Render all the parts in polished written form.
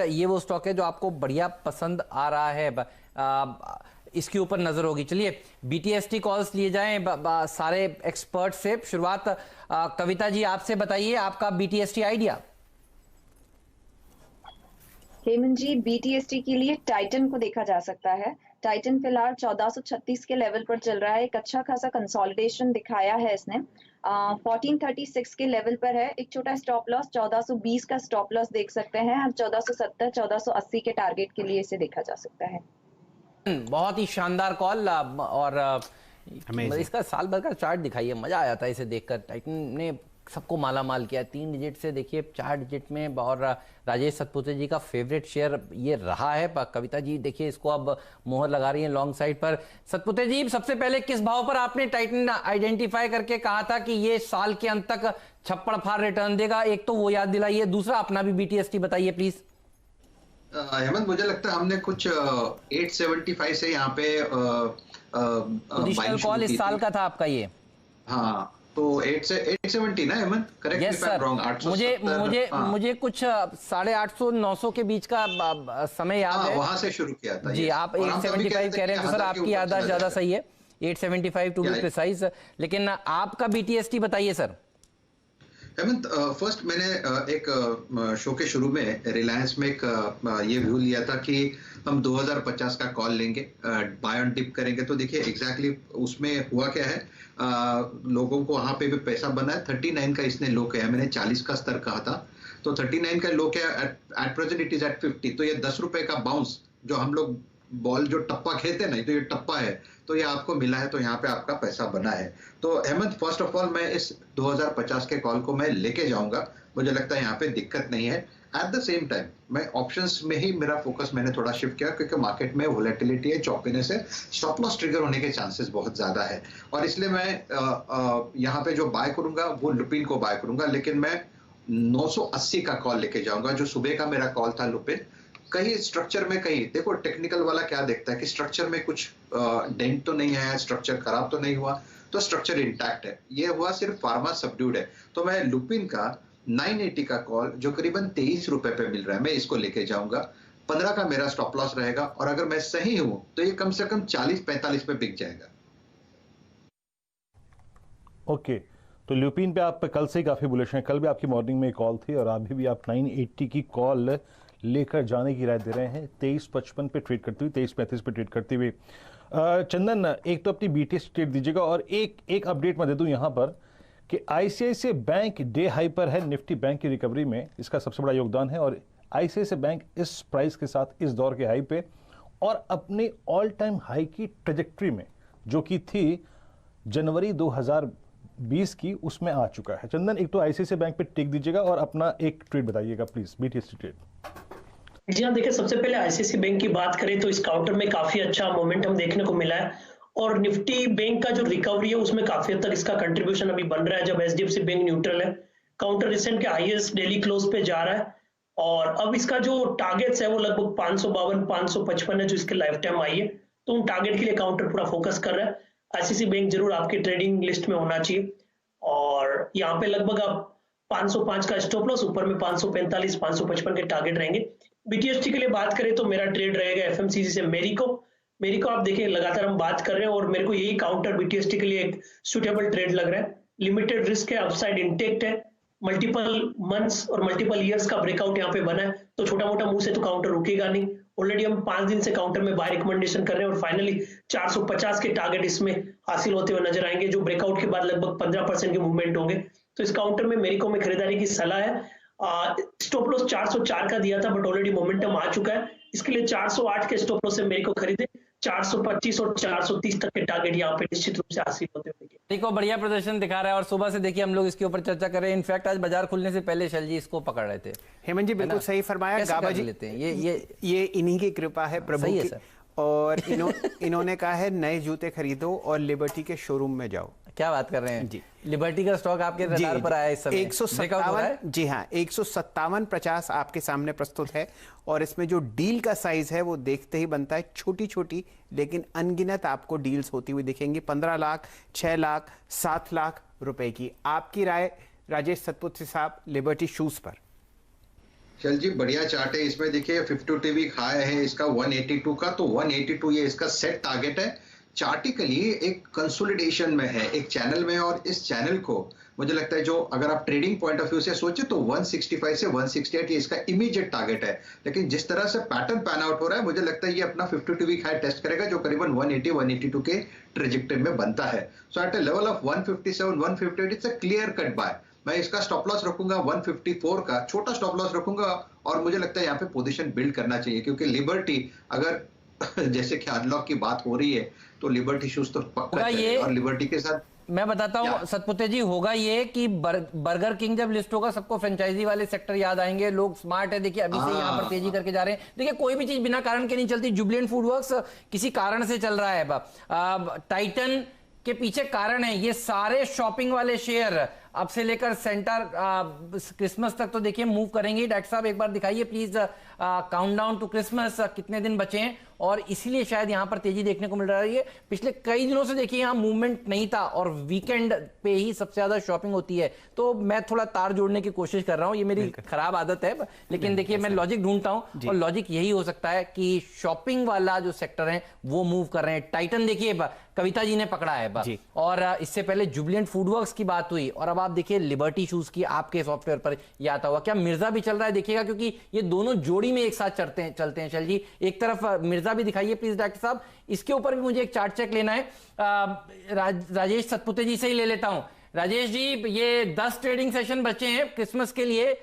ये वो स्टॉक है जो आपको बढ़िया पसंद आ रहा है, इसके ऊपर नजर होगी। चलिए बीटीएसटी कॉल्स लिए जाएं सारे एक्सपर्ट से। शुरुआत कविता जी आपसे बताइए, आपका बीटीएसटी आइडिया। हेमंत जी, बीटीएसटी के लिए टाइटन को देखा जा सकता है। टाइटन फिलहाल 1436 के लेवल पर चल रहा है। एक अच्छा खासा कंसोलिडेशन दिखाया है इसने। 1436 के लेवल पर है। एक छोटा स्टॉप लॉस 1420 का स्टॉप लॉस देख सकते हैं। और 1470 1480 के टारगेट के लिए इसे देखा जा सकता है। बहुत ही शानदार कॉल। और इसका साल भर का चार्ट दिखाइए, मजा आ जाता है इसे देखकर। टाइटन ने सबको माला माल किया, 3 डिजिट से देखिए 4 डिजिट में। और राजेश सतपुते जी का फेवरेट शेयर ये रहा है। कविता जी देखिए इसको अब मोहर लगा रही हैं लॉन्ग साइड पर। सतपुते जी, सबसे पहले किस भाव पर आपने टाइटन आइडेंटिफाई करके कहा था कि ये साल के अंत तक छप्पड़ फाड़ रिटर्न देगा? एक तो वो याद दिलाइए, दूसरा अपना भी बीटीएसटी बताइए प्लीज। हेमंत, मुझे लगता है हमने कुछ 875 से यहाँ पे पोजीशनल कॉल इस साल का था आपका ये। हाँ, तो 870 ना Hemant, correct me if I am wrong. मुझे कुछ 850 900 के बीच का समय याद है। वहां से शुरू किया था जी। आप 875 कह रहे हैं तो सर आपकी याददाश्त ज्यादा सही है, 875 टू बी प्रिसाइज। लेकिन आपका बीटीएसटी बताइए सर। हेमंत, फर्स्ट मैंने एक शो के शुरू में रिलायंस में एक ये व्यू लिया था कि हम 2050 का कॉल लेंगे, बाय ऑन डिप करेंगे। तो देखिए एग्जैक्टली उसमें हुआ क्या है, लोगों को वहां पे भी पैसा बना है। 39 का इसने लो किया, मैंने 40 का स्तर कहा था, तो 39 का लो किया। At present it is at 50। तो ये 10 रुपए का बाउंस, जो हम लोग बॉल जो टप्पा खेलते हैं ना, तो ये टप्पा है, तो ये आपको मिला है, तो यहाँ पे आपका पैसा बना है। तो हेमंत, फर्स्ट ऑफ ऑल मैं इस 2050 के कॉल को मैं लेके जाऊंगा। मुझे लगता है यहाँ पे दिक्कत नहीं है। एट द सेम टाइम मैं ऑप्शंस में ही मेरा फोकस मैंने थोड़ा शिफ्ट किया, क्योंकि मार्केट में वोलेटिलिटी है, चौपीनेस है, स्टॉप लॉस ट्रिगर होने के चांसेस बहुत ज्यादा है। और इसलिए मैं यहाँ पे जो बाय करूंगा वो लुपिन को बाय करूंगा। लेकिन मैं 980 का कॉल लेके जाऊंगा, जो सुबह का मेरा कॉल था लुपिन। कहीं स्ट्रक्चर में, कहीं देखो टेक्निकल वाला क्या देखता है कि स्ट्रक्चर में कुछ डेंट तो नहीं है, स्ट्रक्चर खराब तो नहीं हुआ, तो स्ट्रक्चर इंटैक्ट है। ये हुआ सिर्फ फार्मा सबड्यूड है। तो मैं लुपिन का 980 का कॉल, जो करीबन 23 रुपए पे मिल रहा है, मैं इसको लेके जाऊंगा। 15 का मेरा स्टॉप लॉस रहेगा, और अगर मैं सही हूं तो ये कम से कम 40-45 पे बिक जाएगा। ओके, तो लुपिन पे आप कल से ही काफी बुलिश हैं। कल भी आपकी मॉर्निंग में कॉल थी और अभी भी आप 980 की कॉल लेकर जाने की राय दे रहे हैं। 23.55 पे ट्रेड करती हुई, 23.35 पे ट्रेड करती हुई। चंदन, एक तो अपनी बीटीएस ट्रेड दीजिएगा, और एक अपडेट मैं दे दूं यहां पर कि आईसीआईसीआई बैंक डे हाई पर है। निफ्टी बैंक की रिकवरी में इसका सबसे बड़ा योगदान है, और आईसीआईसीआई बैंक इस प्राइस के साथ इस दौर के हाई पे और अपने ऑल टाइम हाई की ट्रेजेक्ट्री में, जो कि थी जनवरी 2020 की, उसमें आ चुका है। चंदन, एक तो आईसीआईसीआई बैंक पे टेक दीजिएगा और अपना एक ट्रेड बताइएगा प्लीज, बीटीएस ट्रेड। जी हाँ, देखिए सबसे पहले आईसीआईसीआई बैंक की बात करें तो इस काउंटर में काफी अच्छा मोमेंटम देखने को मिला है, और निफ्टी बैंक का जो रिकवरी है उसमें काफी हद तक इसका कंट्रीब्यूशन अभी बन रहा है। जब एचडीएफसी बैंक न्यूट्रल है, काउंटर रिसेंट के हाईएस्ट डेली क्लोज पे जा रहा है, और अब इसका जो टारगेट्स है वो लगभग 552 555 है, जो इसके लाइफ टाइम आई है। तो उन टारगेट के लिए काउंटर पूरा फोकस कर रहा है। आईसीआईसीआई बैंक जरूर आपकी ट्रेडिंग लिस्ट में होना चाहिए, और यहाँ पे लगभग आप 505 का स्टॉप लॉस, ऊपर में 545 555 के टारगेट रहेंगे। बीटीएसटी के लिए बात करें तो मेरा ट्रेड रहेगा एफएमसीजी से मेरिको आप देखिए लगातार हम बात कर रहे हैं, और मेरे को यही काउंटर बीटीएसटी के लिए एक सुटेबल ट्रेड लग रहा है। लिमिटेड रिस्क है, अपसाइड इंटेक्ट है, मल्टीपल मंथ्स और मल्टीपल ईयर्स का ब्रेकआउट यहाँ पे बना है, तो छोटा मोटा मुंह से तो काउंटर रुकेगा नहीं। ऑलरेडी हम 5 दिन से काउंटर में बाय रिकमेंडेशन कर रहे हैं, और फाइनली 450 के टारगेट इसमें हासिल होते हुए नजर आएंगे, जो ब्रेकआउट के बाद लगभग 15% के मूवमेंट होंगे। तो इस काउंटर में मेरिको में खरीदारी की सलाह है। स्टॉप लॉस 404 का दिया था, बट ऑलरेडी मोमेंटम आ चुका है। इसके लिए 408 के स्टॉप लॉस से मेरिको खरीदे। 425 और 430 तक के टारगेट यहाँ पे निश्चित रूप से हासिल होते हुए। देखो बढ़िया प्रदर्शन दिखा रहा है, और सुबह से देखिए हम लोग इसके ऊपर चर्चा कर रहे हैं। इनफैक्ट आज बाजार खुलने से पहले शैल जी इसको पकड़ रहे थे। हेमंत जी बिल्कुल सही फरमाया, गाबा जी लेते हैं, ये इन्हीं की कृपा है प्रभु की। और इन्होंने कहा है नए जूते खरीदो और लिबर्टी के शोरूम में जाओ। क्या बात कर रहे हैं जी। लिबर्टी का स्टॉक आपके रडार पर आया इस समय 157, जी हाँ 157.50 आपके सामने प्रस्तुत है, और इसमें जो डील का साइज है वो देखते ही बनता है। छोटी छोटी लेकिन अनगिनत आपको डील्स होती हुई दिखेंगी, 15 लाख 6 लाख 7 लाख रुपए की। आपकी राय राजेश सतपुते साहब लिबर्टी शूज पर? चल जी, बढ़िया चार्ट है। इसमें देखिए 52 वीक हाई है इसका 182 का, तो 182 ये इसका सेट टारगेट है। चार्टिकली एक कंसोलिडेशन में है, एक चैनल में, और इस चैनल को मुझे लगता है जो अगर आप ट्रेडिंग पॉइंट ऑफ व्यू से सोचे तो 165 से 168 ये इसका इमीडिएट टारगेट है। लेकिन जिस तरह से पैटर्न पैन आउट हो रहा है, मुझे लगता है ये अपना 52 वीक हाई टेस्ट करेगा, जो करीबन 180-182 के ट्रेजेक्टरी में बनता है। So at a level of 157-158 it's a clear cut buy. मैं इसका स्टॉप लॉस रखूंगा 154 का, छोटा स्टॉप लॉस रखूंगा, और मुझे लगता है यहाँ पे पोजीशन बिल्ड करना चाहिए, क्योंकि लिबर्टी अगर जैसे कि अनलॉक की बात हो रही है तो लिबर्टी शूज तो पक्का है, और लिबर्टी के साथ मैं बताता हूँ सतपुते जी, होगा ये कि बर्गर किंग जब लिस्ट होगा सबको फ्रेंचाइजी वाले सेक्टर याद आएंगे। लोग स्मार्ट है, देखिए अभी से यहाँ पर तेजी करके जा रहे हैं। देखिए कोई भी चीज बिना कारण के नहीं चलती। जुबिलेंट फूडवर्क्स किसी कारण से चल रहा है। टाइटन के पीछे कारण है, ये सारे शॉपिंग वाले शेयर अब से लेकर सेंटर क्रिसमस तक तो देखिए मूव करेंगे। डॉक्टर साहब एक बार दिखाइए प्लीज काउंटडाउन टू क्रिसमस, कितने दिन बचे हैं, और इसीलिए शायद यहां पर तेजी देखने को मिल रही है। पिछले कई दिनों से देखिए यहां मूवमेंट नहीं था, और वीकेंड पे ही सबसे ज्यादा शॉपिंग होती है। तो मैं थोड़ा तार जोड़ने की कोशिश कर रहा हूं, ये मेरी खराब आदत है, लेकिन देखिए मैं लॉजिक ढूंढता हूं, और लॉजिक यही हो सकता है कि शॉपिंग वाला जो सेक्टर है वो मूव कर रहे हैं। टाइटन देखिए कविता जी ने पकड़ा है, और इससे पहले जुबिलेंट फूडवर्क्स की बात हुई, और अब आप देखिए लिबर्टी शूज की आपके सॉफ्टवेयर पर ये आता हुआ। क्या मिर्जा भी चल रहा है देखिएगा, क्योंकि ये दोनों जोड़ी में एक साथ चलते हैं शैल जी। एक तरफ मिर्जा भी दिखाइए प्लीज डॉक्टर साहब। इसके ऊपर भी मुझे एक चार्ट चेक लेना है। राजेश सतपुते जी से ही ले लेता हूं। राजेश जी, ये 10 ट्रेडिंग सेशन बचे हैं क्रिसमस के लिए।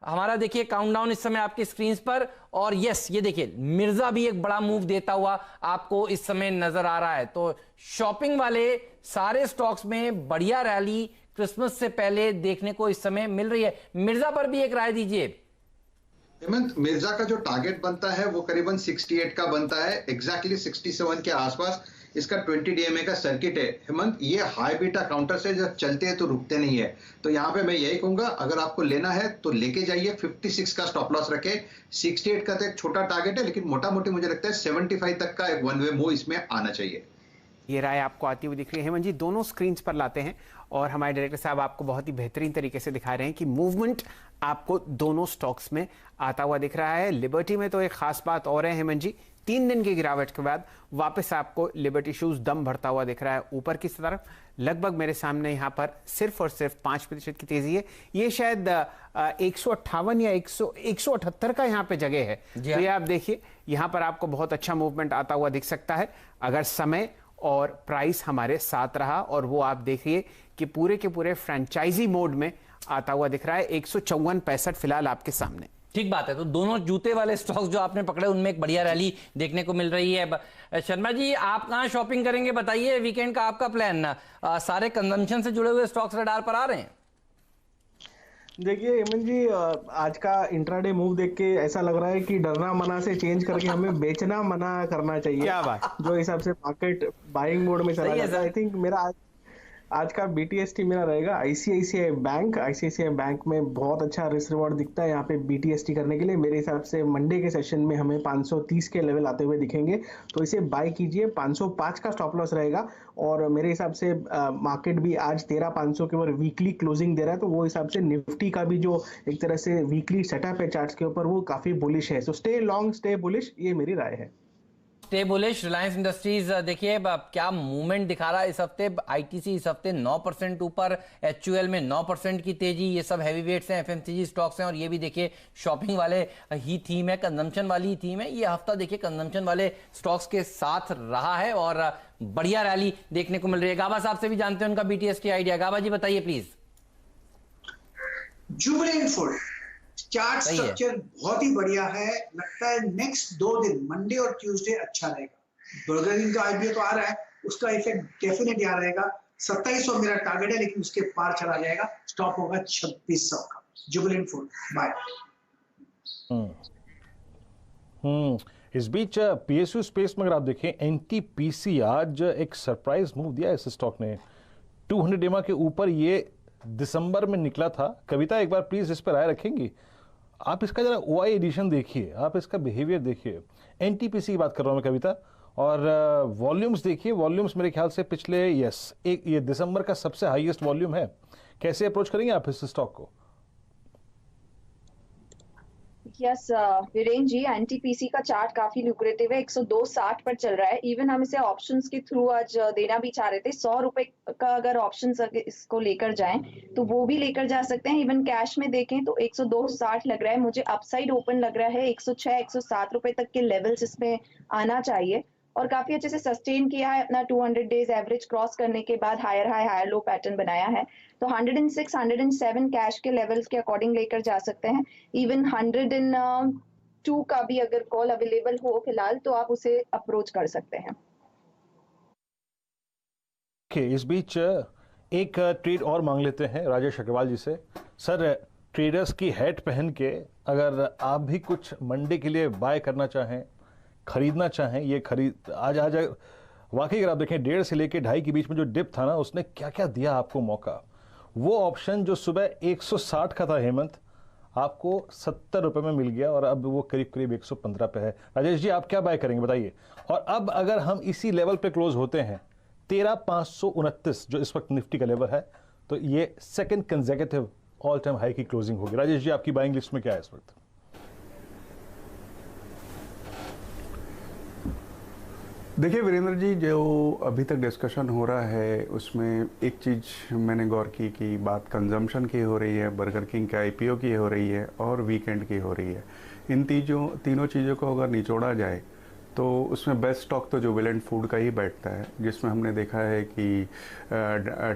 हमारा देखिए काउंटडाउन इस समय आपकी स्क्रीन पर, और यस ये देखिए मिर्जा भी एक बड़ा मूव देता हुआ आपको इस समय नजर आ रहा है। तो शॉपिंग वाले सारे स्टॉक्स में बढ़िया रैली क्रिसमस से पहले देखने को इस समय मिल रही है। मिर्जा पर भी एक राय दीजिए। हेमंत, मिर्जा का जो टारगेट बनता है वो करीबन 68 का बनता है, एग्जैक्टली 67 के आसपास इसका 20 DMA का सर्किट है। हेमंत, ये हाई बीटा काउंटर से जब चलते हैं तो रुकते नहीं है, तो यहाँ पे मैं यही कहूंगा अगर आपको लेना है तो लेके जाइए। 56 का स्टॉप लॉस रखे, 68 का तो एक छोटा टारगेट है, लेकिन मोटा मोटी मुझे लगता है 75 तक का एक वन वे मूव इसमें आना चाहिए। ये राय आपको आती हुई दिख रही है। हेमंत जी, दोनों स्क्रीन पर लाते हैं, और हमारे डायरेक्टर साहब आपको बहुत ही बेहतरीन तरीके से दिखा रहे हैं कि मूवमेंट आपको दोनों स्टॉक्स में आता हुआ दिख रहा है। लिबर्टी में तो एक खास बात और है हेमंत जी, 3 दिन की गिरावट के बाद वापस आपको लिबर्टी शूज दम भरता हुआ दिख रहा है ऊपर की तरफ। लगभग मेरे सामने यहाँ पर सिर्फ और सिर्फ 5% की तेजी है। ये शायद 158 या 178 का यहाँ पे जगह है। तो ये आप देखिए यहाँ पर आपको बहुत अच्छा मूवमेंट आता हुआ दिख सकता है अगर समय और प्राइस हमारे साथ रहा, और वो आप देखिए कि पूरे के पूरे फ्रेंचाइजी मोड में आता हुआ दिख रहा है। 154.65 फिलहाल आपके सामने। ठीक बात है। तो दोनों जूते वाले स्टॉक्स जो आपने पकड़े उनमें एक बढ़िया रैली देखने को मिल रही है। शर्मा जी, आप कहां शॉपिंग करेंगे बताइए, वीकेंड का आपका प्लान? सारे कंजम्पशन से जुड़े हुए स्टॉक्स रडार पर आ रहे हैं? देखिए हेमंत जी, आज का इंट्राडे मूव देख के ऐसा लग रहा है कि डरना मना से चेंज करके हमें बेचना मना करना चाहिए। क्या बात, जो हिसाब से मार्केट बाइंग मोड में चला जाता है। आई थिंक मेरा आज का BTST मेरा रहेगा ICICI बैंक। ICICI बैंक में बहुत अच्छा रिस्क रिवॉर्ड दिखता है यहाँ पे BTST करने के लिए। मेरे हिसाब से मंडे के सेशन में हमें 530 के लेवल आते हुए दिखेंगे, तो इसे बाय कीजिए। 505 का स्टॉप लॉस रहेगा, और मेरे हिसाब से मार्केट भी आज 13,500 के ऊपर वीकली क्लोजिंग दे रहा है, तो वो हिसाब से निफ्टी का भी जो एक तरह से वीकली सेटअप है चार्ट्स के ऊपर वो काफी बुलिश है। So stay long, stay bullish, ये मेरी राय है। Stay bullish. रिलायंस इंडस्ट्रीज देखिए क्या मूवमेंट दिखा रहा है इस हफ्ते। ITC इस हफ्ते 9% ऊपर, HUL में 9% की तेजी। ये सब हैवी वेट्स हैं, FMCG स्टॉक्स हैं, और ये भी देखिए शॉपिंग वाले ही थीम है, कंजम्पशन वाली ही थीम है। ये हफ्ता देखिए कंजम्पशन वाले स्टॉक्स के साथ रहा है, और बढ़िया रैली देखने को मिल रही है। गाबा साहब से भी जानते हैं उनका BTST आइडिया। गाबा जी बताइए please. Jubilant food chart structure बहुत ही बढ़िया है, लगता है नेक्स्ट 2 दिन मंडे और ट्यूसडे अच्छा रहेगा। बर्गर किंग का IPO तो आ रहा है, उसका इफेक्ट डेफिनेट यहाँ रहेगा। 2700 मेरा टारगेट है, लेकिन उसके पार चला जाएगा। स्टॉप होगा 2600 का। Jubilant food by. इस बीच PSU स्पेस में अगर आप देखें, NTPC आज एक सरप्राइज मूव दिया इस स्टॉक ने। 200 डेमा के ऊपर ये दिसंबर में निकला था। कविता एक बार प्लीज इस पर राय रखेंगी? आप इसका जरा OI एडिशन देखिए, आप इसका बिहेवियर देखिए। NTPC की बात कर रहा हूं मैं कविता, और वॉल्यूम्स देखिए। वॉल्यूम्स मेरे ख्याल से पिछले ये दिसंबर का सबसे हाईएस्ट वॉल्यूम है। कैसे अप्रोच करेंगे आप इस स्टॉक को? यस वीरेन जी, एनटीपीसी का चार्ट काफी ल्यूक्रेटिव है, 102.60 पर चल रहा है। इवन हम इसे ऑप्शंस के थ्रू आज देना भी चाह रहे थे। 100 रुपए का अगर ऑप्शंस इसको लेकर जाएं तो वो भी लेकर जा सकते हैं। इवन कैश में देखें तो 102.60 लग रहा है, मुझे अपसाइड ओपन लग रहा है। 106 107 रुपए तक के लेवल्स इसमें आना चाहिए और काफी अच्छे से सस्टेन किया है अपना 200 डेज एवरेज क्रॉस करने के बाद higher high higher low pattern बनाया है। तो 106 107 कैश के लेवल्स के अकॉर्डिंग लेकर जा सकते हैं। इवन 102 का भी अगर कॉल अवेलेबल हो फिलहाल तो आप उसे अप्रोच कर सकते हैं। इस बीच एक ट्रेड और मांग लेते हैं राजेश अग्रवाल जी से। सर, ट्रेडर्स की हैट पहन के अगर आप भी कुछ मंडे के लिए बाय करना चाहें, खरीदना चाहें, ये खरीद आज वाकई अगर आप देखें 1.5 से लेकर 2.5 के बीच में जो डिप था ना, उसने क्या क्या दिया आपको मौका। वो ऑप्शन जो सुबह 160 का था हेमंत, आपको 70 रुपए में मिल गया और अब वो करीब करीब 115 पे है। राजेश जी, आप क्या बाय करेंगे बताइए। और अब अगर हम इसी लेवल पे क्लोज होते हैं 13,529 जो इस वक्त निफ्टी का लेवल है, तो ये second consecutive all time high की क्लोजिंग होगी। राजेश जी, आपकी बाइंग लिस्ट में क्या है इस वक्त? देखिए वीरेंद्र जी, जो अभी तक डिस्कशन हो रहा है उसमें एक चीज़ मैंने गौर की कि बात कंजम्पशन की हो रही है, बर्गर किंग के आईपीओ की हो रही है और वीकेंड की हो रही है। इन तीनों चीज़ों को अगर निचोड़ा जाए तो उसमें बेस्ट स्टॉक तो जुबिलेंट फूड का ही बैठता है, जिसमें हमने देखा है कि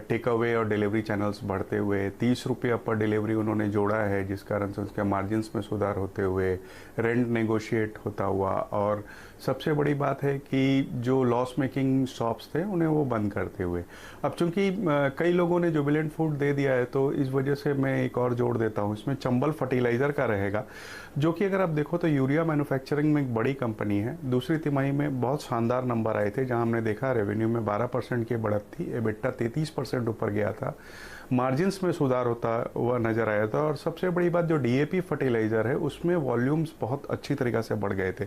टेक अवे और डिलीवरी चैनल्स बढ़ते हुए 30 रुपये पर डिलीवरी उन्होंने जोड़ा है, जिस कारण से उसके मार्जिन्स में सुधार होते हुए, रेंट नेगोशिएट होता हुआ, और सबसे बड़ी बात है कि जो लॉस मेकिंग शॉप्स थे उन्हें वो बंद करते हुए। अब चूंकि कई लोगों ने जुबिलेंट फूड दे दिया है तो इस वजह से मैं एक और जोड़ देता हूँ, इसमें चंबल फर्टिलाइज़र का रहेगा, जो कि अगर आप देखो तो यूरिया मैन्युफैक्चरिंग में एक बड़ी कंपनी है। दूसरी तिमाही में बहुत शानदार नंबर आए थे, जहां हमने देखा रेवेन्यू में 12% की बढ़त थी, एबिटा 33% ऊपर गया था, मार्जिन्स में सुधार होता हुआ नजर आया था, और सबसे बड़ी बात जो डीएपी फर्टिलाइजर है उसमें वॉल्यूम्स बहुत अच्छी तरीके से बढ़ गए थे।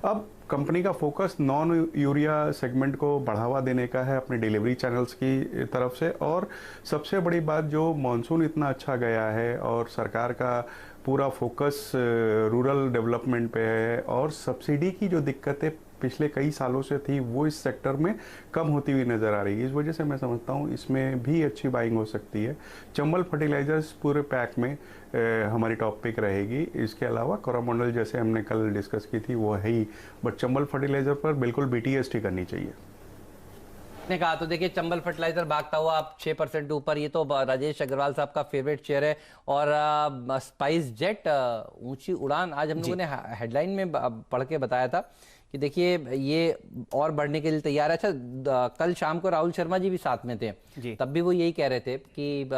अब कंपनी का फोकस नॉन यूरिया सेगमेंट को बढ़ावा देने का है अपने डिलीवरी चैनल्स की तरफ से, और सबसे बड़ी बात जो मानसून इतना अच्छा गया है और सरकार का पूरा फोकस रूरल डेवलपमेंट पे है, और सब्सिडी की जो दिक्कतें पिछले कई सालों से थी वो इस सेक्टर में कम होती हुई नज़र आ रही है। इस वजह से मैं समझता हूँ इसमें भी अच्छी बाइंग हो सकती है। चंबल फर्टिलाइजर्स पूरे पैक में हमारी टॉप पिक रहेगी। इसके अलावा कोरोमंडल जैसे हमने कल डिस्कस की थी वो है ही, बट चंबल फर्टिलाइजर पर बिल्कुल बीटीएसटी करनी चाहिए। ने कहा तो देखिए चंबल फर्टिलाइजर भागता हुआ आप 6% ऊपर, ये तो राजेश अग्रवाल साहब का फेवरेट शेयर है। और स्पाइस जेट ऊंची उड़ान, आज हम लोगों ने हेडलाइन में पढ़ के बताया था कि देखिए ये और बढ़ने के लिए तैयार है। अच्छा, कल शाम को राहुल शर्मा जी भी साथ में थे, तब भी वो यही कह रहे थे कि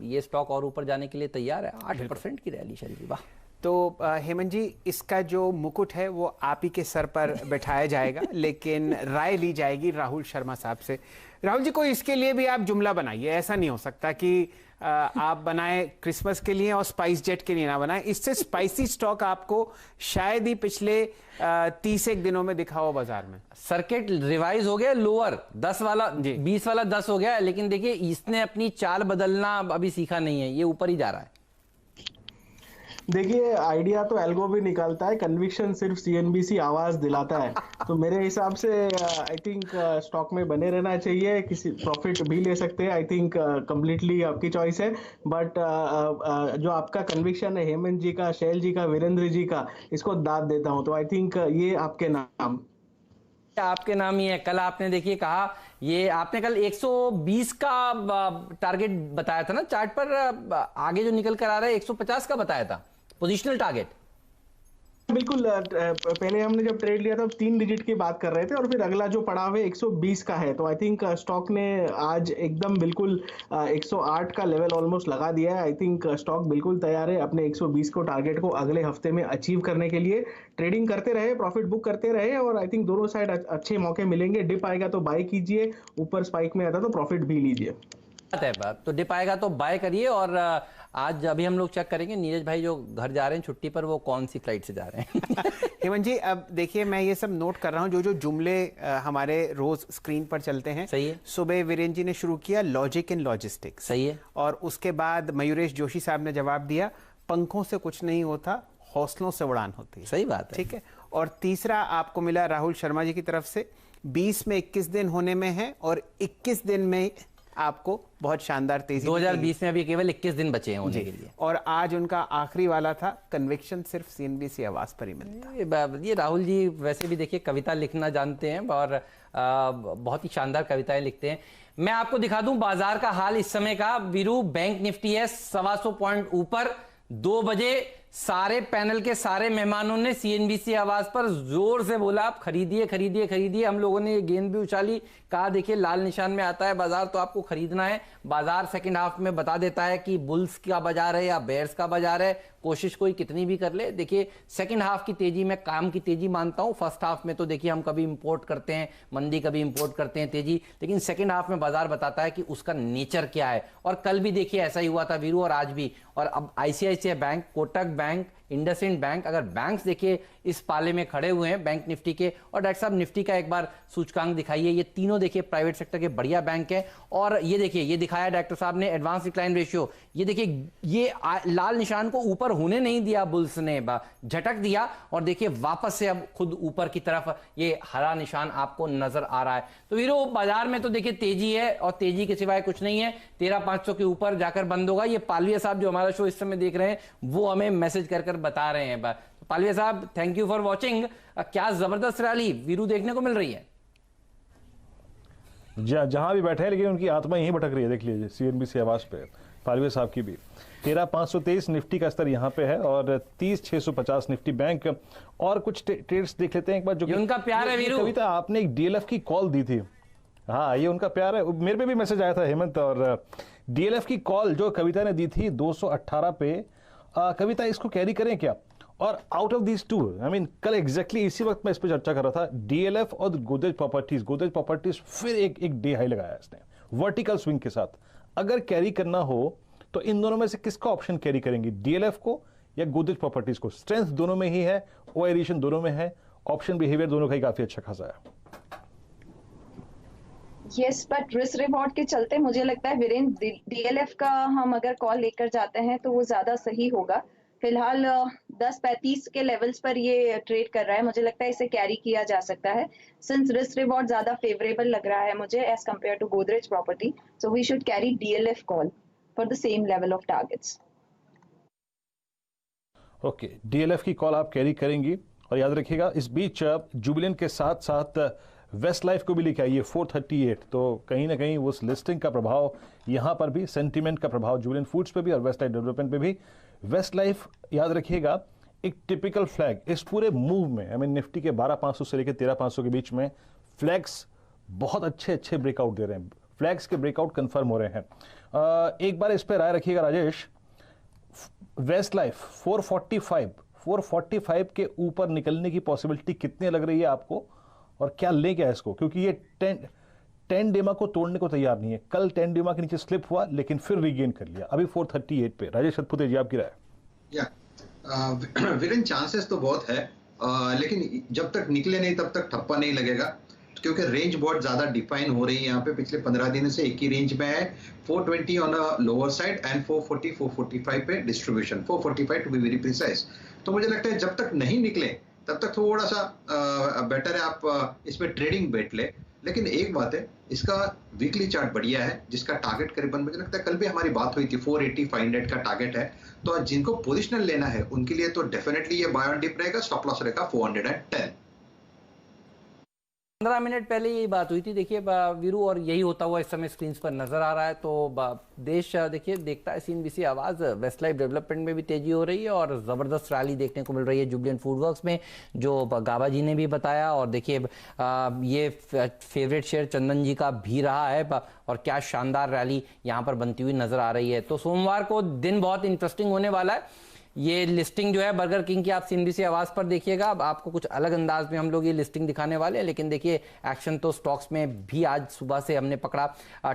ये स्टॉक और ऊपर जाने के लिए तैयार है। 8% की रैली चल रही, वाह। तो हेमंत जी, इसका जो मुकुट है वो आप ही के सर पर बैठाया जाएगा, लेकिन राय ली जाएगी राहुल शर्मा साहब से। राहुल जी, कोई इसके लिए भी आप जुमला बनाइए, ऐसा नहीं हो सकता कि आप बनाए क्रिसमस के लिए और स्पाइस जेट के लिए ना बनाए। इससे स्पाइसी स्टॉक आपको शायद ही पिछले 30 दिनों में दिखा हो बाजार में। सर्किट रिवाइज हो गया, लोअर 10 वाला 20 वाला 10 हो गया, लेकिन देखिए इसने अपनी चाल बदलना अभी सीखा नहीं है, ये ऊपर ही जा रहा है। देखिए, आइडिया तो एल्गो भी निकालता है, कन्विक्शन सिर्फ सीएनबीसी आवाज दिलाता है। तो मेरे हिसाब से आई थिंक स्टॉक में बने रहना चाहिए, किसी प्रॉफिट भी ले सकते हैं। आई थिंक कंप्लीटली आपकी चॉइस है, बट जो आपका कन्विक्शन है हेमंत जी का, शैल जी का, वीरेंद्र जी का, इसको दाद देता हूं। तो आई थिंक ये आपके नाम ही है। कल आपने देखिए कहा, ये आपने कल 120 का टारगेट बताया था ना चार्ट पर, आगे जो निकल कर आ रहा है 150 का बताया था पोजिशनल टारगेट। बिल्कुल, पहले हमने जब ट्रेड लिया था 3 डिजिट की बात कर रहे थे, और फिर अगला जो पड़ाव है 120 का है। तो आई थिंक स्टॉक ने आज एकदम बिल्कुल 108 का लेवल ऑलमोस्ट लगा दिया है। आई थिंक स्टॉक बिल्कुल तैयार है अपने 120 को टारगेट को अगले हफ्ते में अचीव करने के लिए। ट्रेडिंग करते रहे, प्रॉफिट बुक करते रहे, और आई थिंक दोनों साइड अच्छे मौके मिलेंगे। डिप आएगा तो बाय कीजिए, ऊपर स्पाइक में आता तो प्रॉफिट भी लीजिए। तो डिप आएगा तो बाय करिए। और आज अभी हम लोग चेक करेंगे नीरज भाई जो घर जा रहे हैं छुट्टी पर, वो कौन सी फ्लाइट से जा रहे हैं। हेमंत जी, अब देखिए मैं ये सब नोट कर रहा हूँ, जो जुमले हमारे रोज स्क्रीन पर चलते हैं। सही है। सुबह वीरेंद्र जी ने शुरू किया लॉजिक इन लॉजिस्टिक्स, सही है। और उसके बाद मयूरेश जोशी साहब ने जवाब दिया पंखों से कुछ नहीं होता, हौसलों से उड़ान होती है। सही बात है, ठीक है। और तीसरा आपको मिला राहुल शर्मा जी की तरफ से, 20 में 21 दिन होने में है और 21 दिन में आपको बहुत शानदार तेजी 2020 में अभी केवल 21 दिन बचे हैं होने के लिए। और आज उनका आखिरी वाला था, कन्विक्शन सिर्फ सीएनबीसी आवाज पर ही मिलता है। ये राहुल जी वैसे भी देखिए कविता लिखना जानते हैं और बहुत ही शानदार कविताएं लिखते हैं। मैं आपको दिखा दूं बाजार का हाल इस समय का। वीरू, बैंक निफ्टी है 125 पॉइंट ऊपर। 2 बजे सारे पैनल के सारे मेहमानों ने सीएनबीसी आवाज पर जोर से बोला आप खरीदिए खरीदिए खरीदिए। हम लोगों ने ये गेंद भी उछाली, कहा देखिए लाल निशान में आता है बाजार तो आपको खरीदना है। बाजार सेकंड हाफ में बता देता है कि बुल्स का बाजार है या बेयर्स का बाजार है, कोशिश कोई कितनी भी कर ले। देखिए सेकंड हाफ की तेजी में काम की तेजी मानता हूं। फर्स्ट हाफ में तो देखिए हम कभी इंपोर्ट करते हैं मंदी, कभी इंपोर्ट करते हैं तेजी, लेकिन सेकंड हाफ में बाजार बताता है कि उसका नेचर क्या है। और कल भी देखिए ऐसा ही हुआ था वीरू और आज भी। और अब ICICI bank, Kotak bank, IndusInd bank, अगर बैंक्स देखिए इस पाले में खड़े हुए हैं बैंक निफ्टी के। और डॉक्टर साहब निफ्टी का एक बार सूचकांक दिखाइए। ये तीनों देखिए प्राइवेट सेक्टर के बढ़िया बैंक है। और ये देखिए ये दिखाया डॉक्टर साहब ने एडवांस डिक्लाइन रेशियो। ये देखिए ये लाल निशान को ऊपर होने नहीं दिया बुल्स ने, झटक दिया और देखिए वापस से अब खुद ऊपर की तरफ ये हरा निशान आपको नजर आ रहा है। तो वीरो बाजार में तो देखिए तेजी है और तेजी के सिवाय कुछ नहीं है। 13,500 के ऊपर जाकर बंद होगा। ये पालविया साहब जो हमारा शो इस समय देख रहे हैं वो हमें मैसेज कर बता रहे हैं। पालविया साहब थैंक यू फॉर वॉचिंग। क्या जबरदस्त रैली वीरू देखने को मिल रही है। जहां भी बैठे हैं लेकिन उनकी आत्मा यहीं भटक रही है। देख लीजिए सीएनबीसी आवाज पे पालविया साहब की भी 13,523 निफ्टी का स्तर यहाँ पे है और 30,650 निफ्टी बैंक। और कुछ ट्रेड्स देख लेते हैं एक बार जो उनका प्यार है वीरू। कविता आपने एक डीएलएफ की कॉल दी थी। हाँ ये उनका प्यार है। मेरे पे भी मैसेज आया था हेमंत। और डीएलएफ की कॉल जो कविता ने दी थी 218 पे, कविता इसको कैरी करें क्या? और out of these two I mean कल एग्जैक्टली इसी वक्त मैं इस पर चर्चा कर रहा था, डीएलएफ और गोदरेज प्रॉपर्टीज फिर एक डे हाई लगाया इसने वर्टिकल स्विंग के साथ। अगर कैरी करना हो तो इन दोनों में से किसका ऑप्शन कैरी करेंगे, डीएलएफ को या गोदरेज प्रॉपर्टीज को? स्ट्रेंथ दोनों में ही है, ओएरिएशन दोनों में है, ऑप्शन बिहेवियर दोनों का ही काफी अच्छा खासा है। यस बट रिस्क रिवॉर्ड के चलते मुझे लगता है वीरेंद्र डीएलएफ का हम अगर कॉल लेकर जाते हैं तो वो ज्यादा सही होगा। फिलहाल 10.35 के लेवल्स पर ये ट्रेड कर रहा है। मुझे लगता है इसे कैरी किया जा सकता है सिंस रिस्क रिवॉर्ड ज्यादा फेवरेबल लग रहा है मुझे as compare to Godrej property. So we should carry DLF call for the same level of targets. Okay, DLF की कॉल आप कैरी करेंगी। और याद रखिएगा इस बीच जुबिलेंट के साथ साथ वेस्ट लाइफ को भी लेके आइए 438। तो कहीं ना कहीं उस लिस्टिंग का प्रभाव यहाँ पर भी, सेंटीमेंट का प्रभाव जुबिलेंट फूड्स पे भी और वेस्ट लाइफ डेवलपमेंट पे भी। वेस्ट लाइफ याद रखिएगा एक टिपिकल फ्लैग इस पूरे मूव में, आई मीन निफ्टी के 12,500 से लेकर 13,500 के बीच में फ्लैग्स बहुत अच्छे ब्रेकआउट दे रहे हैं। फ्लैग्स के ब्रेकआउट कंफर्म हो रहे हैं। एक बार इस पर राय रखिएगा राजेश। वेस्ट लाइफ 445 के ऊपर निकलने की पॉसिबिलिटी कितनी लग रही है आपको और क्या ले गया इसको? क्योंकि ये 10 डेमा को तोड़ने को तैयार नहीं है। कल 10 डेमा के नीचे स्लिप हुआ लेकिन फिर रीगेन कर लिया, अभी 438 पे। राजेश सतपुते जी आपकी राय? विलन चांसेस तो बहुत है लेकिन जब तक निकले नहीं तब तक ठप्पा नहीं लगेगा क्योंकि रेंज बहुत ज्यादा डिफाइन हो रही है यहाँ पे। पिछले 15 दिन से एक ही रेंज में है, 420 on a lower side and 445 पे distribution, 445 to be very precise. तो मुझे लगता है जब तक नहीं निकले तब तक थोड़ा सा बेटर है आप इसमें ट्रेडिंग बेट ले। लेकिन एक बात है, इसका वीकली चार्ट बढ़िया है जिसका टारगेट करीबन मुझे लगता है कल भी हमारी बात हुई थी 480 500 का टारगेट है। तो जिनको पोजिशनल लेना है उनके लिए तो डेफिनेटली ये बाय ऑन डिप रहेगा, स्टॉप लॉस रहेगा 410। 15 मिनट पहले यही बात हुई थी देखिए वीरू, और यही होता हुआ इस समय स्क्रीन पर नजर आ रहा है। तो देश देखिए देखता है सीएनबीसी आवाज। वेस्ट लाइफ डेवलपमेंट में भी तेजी हो रही है और जबरदस्त रैली देखने को मिल रही है जुबिलेंट फूडवर्क्स में, जो गाबा जी ने भी बताया। और देखिए ये फेवरेट शेयर चंदन जी का भी रहा है और क्या शानदार रैली यहाँ पर बनती हुई नजर आ रही है। तो सोमवार को दिन बहुत इंटरेस्टिंग होने वाला है। ये लिस्टिंग जो है बर्गर किंग की आप सीएनबीसी आवाज पर देखिएगा। अब आपको कुछ अलग अंदाज में हम लोग ये लिस्टिंग दिखाने वाले हैं, लेकिन देखिए एक्शन तो स्टॉक्स में भी आज सुबह से हमने पकड़ा।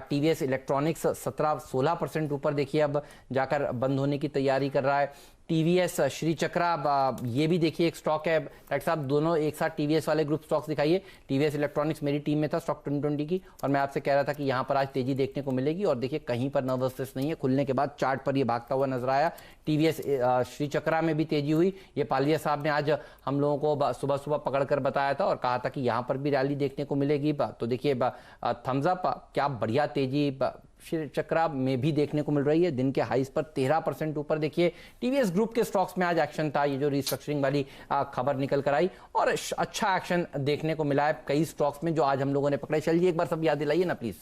टीवीएस इलेक्ट्रॉनिक्स 17-16% ऊपर देखिए अब जाकर बंद होने की तैयारी कर रहा है। टीवीएस श्री चक्रा, ये भी देखिए एक स्टॉक है। डॉक्टर साहब दोनों एक साथ टीवीएस वाले ग्रुप स्टॉक्स दिखाइए। टीवीएस इलेक्ट्रॉनिक्स मेरी टीम में था स्टॉक 2020 की, और मैं आपसे कह रहा था कि यहाँ पर आज तेजी देखने को मिलेगी, और देखिए कहीं पर नर्वसनेस नहीं है। खुलने के बाद चार्ट पर ये भागता हुआ नजर आया। टीवीएस श्री चक्रा में भी तेजी हुई। ये पालिया साहब ने आज हम लोगों को सुबह सुबह पकड़कर बताया था और कहा था कि यहाँ पर भी रैली देखने को मिलेगी। तो देखिए थम्स अप, क्या बढ़िया तेजी श्री चक्रा में भी देखने को मिल रही है। दिन के हाईस पर 13% ऊपर देखिए टीवीएस ग्रुप के स्टॉक्स में आज एक्शन था। ये जो रिस्ट्रक्चरिंग वाली खबर निकल कर आई और अच्छा एक्शन देखने को मिला है कई स्टॉक्स में जो आज हम लोगों ने पकड़े। चलिए एक बार सब याद दिलाइए ना प्लीज।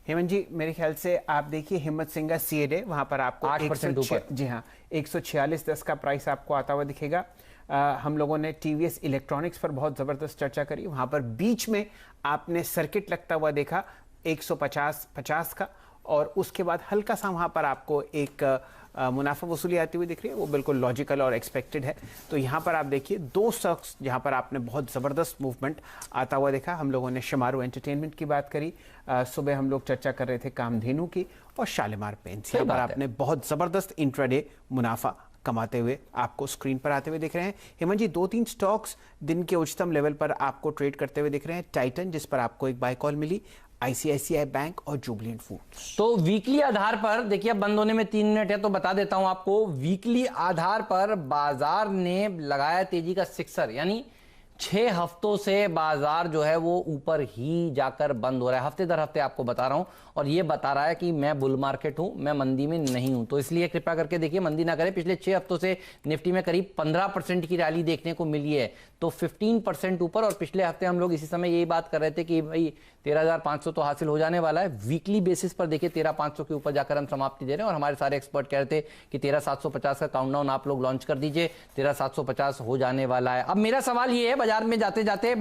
हेमंत जी, मेरे ख्याल से आप देखिए हिम्मत सिंह सीएडे, वहां पर आपको 8% ऊपर, जी हाँ, 146.10 का प्राइस आपको आता हुआ दिखेगा। हम लोगों ने टीवीएस इलेक्ट्रॉनिक्स पर बहुत जबरदस्त चर्चा करी। वहां पर बीच में आपने सर्किट लगता हुआ देखा 150 का, और उसके बाद हल्का सा वहां पर आपको एक मुनाफा वसूली आती हुई दिख रही है। वो बिल्कुल लॉजिकल और एक्सपेक्टेड है। तो यहाँ पर आप देखिए दो स्टॉक्स जहाँ पर आपने बहुत ज़बरदस्त मूवमेंट आता हुआ देखा। हम लोगों ने शमारू एंटरटेनमेंट की बात करी, सुबह हम लोग चर्चा कर रहे थे कामधेनु की, और शालीमार पेंट्स। यहाँ पर आपने बहुत ज़बरदस्त इंट्राडे मुनाफा कमाते हुए आपको स्क्रीन पर आते हुए दिख रहे हैं। हेमंत जी, 2-3 स्टॉक्स दिन के उच्चतम लेवल पर आपको ट्रेड करते हुए दिख रहे हैं। टाइटन, जिस पर आपको एक बाय कॉल मिली, आईसीआईसीआई बैंक और जुबलेंट फूड्स। तो वीकली आधार पर देखिए, अब बंद होने में 3 मिनट है तो बता देता हूं आपको। वीकली आधार पर बाजार ने लगाया तेजी का सिक्सर, यानी 6 हफ्तों से बाजार जो है वो ऊपर ही जाकर बंद हो रहा है। हफ्ते दर हफ्ते आपको बता रहा हूं, और ये बता रहा है कि मैं बुल मार्केट हूं, मैं मंदी में नहीं हूं। तो इसलिए कृपया करके देखिए, मंदी ना करें। पिछले 6 हफ्तों से निफ्टी में करीब 15% की रैली देखने को मिली है, तो 15% ऊपर। और पिछले हफ्ते हम लोग इसी समय यही बात कर रहे थे कि भाई 13,500 तो हासिल हो जाने वाला है। वीकली बेसिस पर देखिए 13,500 के ऊपर जाकर हम समाप्ति दे रहे हैं, और हमारे सारे एक्सपर्ट कह रहे थे कि 13,750 का काउंटडाउन आप लोग लॉन्च कर दीजिए, 13,750 हो जाने वाला है। अब मेरा सवाल ये है, बाजार में जाते जाते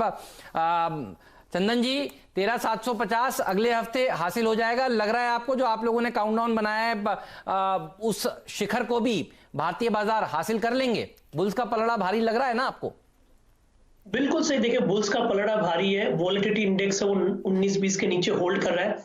चंदन जी, 13,750 अगले हफ्ते हासिल हो जाएगा? लग रहा है आपको जो आप लोगों ने काउंटडाउन बनाया है उस शिखर को भी भारतीय बाजार हासिल कर लेंगे? बुल्स का पलड़ा भारी लग रहा है ना आपको? बिल्कुल सही। देखिए, बुल्स का पलड़ा भारी है। वॉलेटिलिटी इंडेक्स है वो 19-20 के नीचे होल्ड कर रहा है,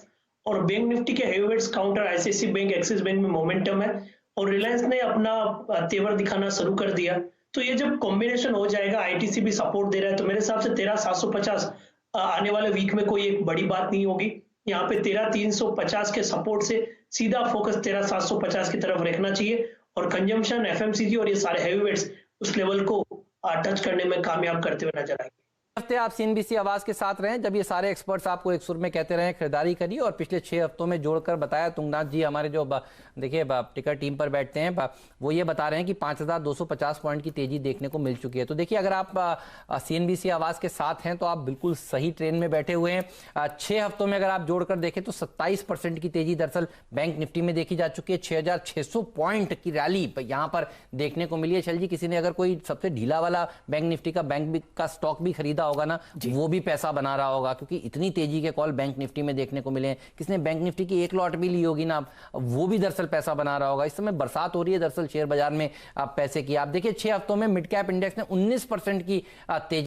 और बैंक निफ्टी के heavyweights counter ICICI bank, axis bank में मोमेंटम है, और रिलायंस ने अपना तेवर दिखाना शुरू कर दिया। तो ये जब कॉम्बिनेशन हो जाएगा, आईटीसी भी सपोर्ट दे रहा है, तो मेरे हिसाब से 13,750 आने वाले वीक में कोई एक बड़ी बात नहीं होगी। यहाँ पे 13,350 के सपोर्ट से सीधा फोकस 13,750 की तरफ रखना चाहिए, और कंजम्पशन, एफएमसीजी और ये सारे हेवीवेट्स उस लेवल को टच करने में कामयाब करते हुए नजर आएंगे। हफ्ते आप सीएनबीसी आवाज के साथ रहें, जब ये सारे एक्सपर्ट्स आपको एक सुर में कहते रहे खरीदारी करिए, और पिछले 6 हफ्तों में जोड़कर बताया। तुंगनाथ जी हमारे जो देखिए टिकर टीम पर बैठते हैं, वो ये बता रहे हैं कि 5,250 पॉइंट की तेजी देखने को मिल चुकी है। तो देखिए, अगर आप सीएनबीसी आवाज के साथ हैं तो आप बिल्कुल सही ट्रेन में बैठे हुए हैं। 6 हफ्तों में अगर आप जोड़कर देखें तो 27% की तेजी दरअसल बैंक निफ्टी में देखी जा चुकी है। 6,600 पॉइंट की रैली यहाँ पर देखने को मिली है। चल जी, किसी ने अगर कोई सबसे ढीला वाला बैंक निफ्टी का बैंक का स्टॉक भी खरीदा होगा ना, वो भी पैसा बना रहा होगा, क्योंकि इतनी तेजी के कॉल बैंक निफ्टी में देखने को मिले हैं। किसने बैंक निफ्टी की एक लॉट भी ली होगी ना, वो भी दरअसल पैसा बना रहा होगा। इस समय बरसात हो रही है दरअसल शेयर बाजार में पैसे की। आप देखिए 6 हफ्तों में मिड कैप इंडेक्स ने 19% की तेजी